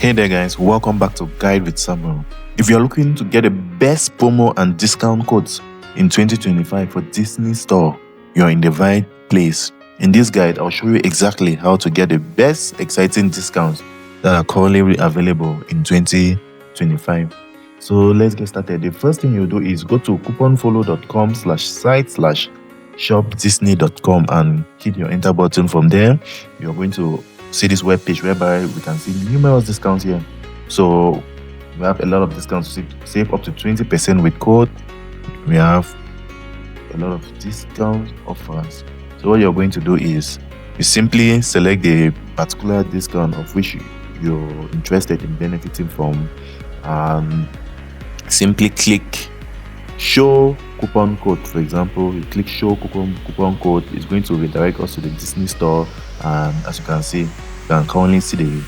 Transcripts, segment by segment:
Hey there guys, welcome back to Guide with Samuel. If you're looking to get the best promo and discount codes in 2025 for Disney Store, you're in the right place. In this guide, I'll show you exactly how to get the best exciting discounts that are currently available in 2025. So let's get started. The first thing you do is go to couponfollow.com/site/shopdisney.com and hit your enter button. From there, you're going to see this web page whereby we can see numerous discounts here. So we have a lot of discounts to save up to 20% with code. We have a lot of discount offers. So what you're going to do is you simply select the particular discount of which you're interested in benefiting from, and simply click show coupon code. For example, you click show coupon code. It's going to redirect us to the Disney Store, and as you can see, you can currently see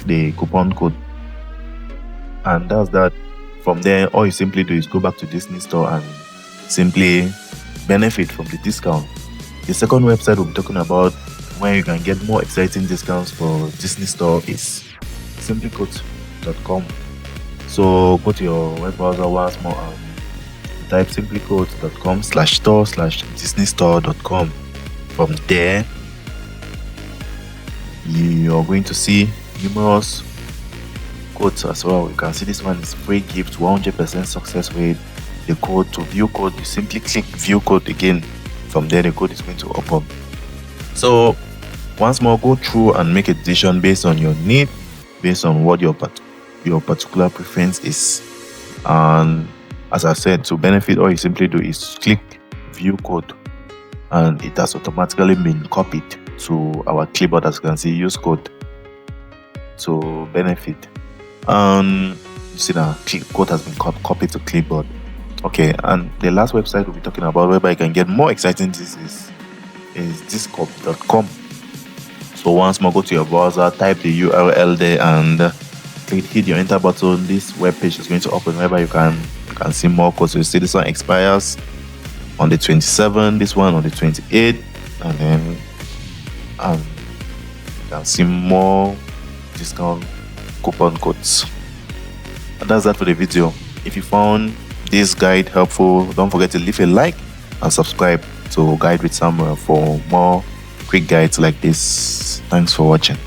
the coupon code, and that's that. From there, all you simply do is go back to Disney Store and simply benefit from the discount. The second website we'll be talking about where you can get more exciting discounts for Disney Store is simplycode.com. So go to your web browser once more and type simplycode.com/store/disneystore.com. From there, you're going to see numerous codes as well. You can see this one is free gift, 100% success rate. The code to view code, you simply click view code again. From there, the code is going to open. So once more, go through and make a decision based on your need, based on what your particular preference is. And as I said, to benefit, all you simply do is click view code, and it has automatically been copied to our clipboard. As you can see, use code to benefit, and you see that code has been copied to clipboard. Okay, and the last website we'll be talking about whereby you can get more exciting is discord.com. So once more, go to your browser, type the URL there, and hit your enter button. This web page is going to open whereby you can see more codes. So you see this one expires on the 27th, this one on the 28th, and then you can see more discount coupon codes. And that's that for the video. If you found this guide helpful, don't forget to leave a like and subscribe to Guide with Samuel for more quick guides like this. Thanks for watching.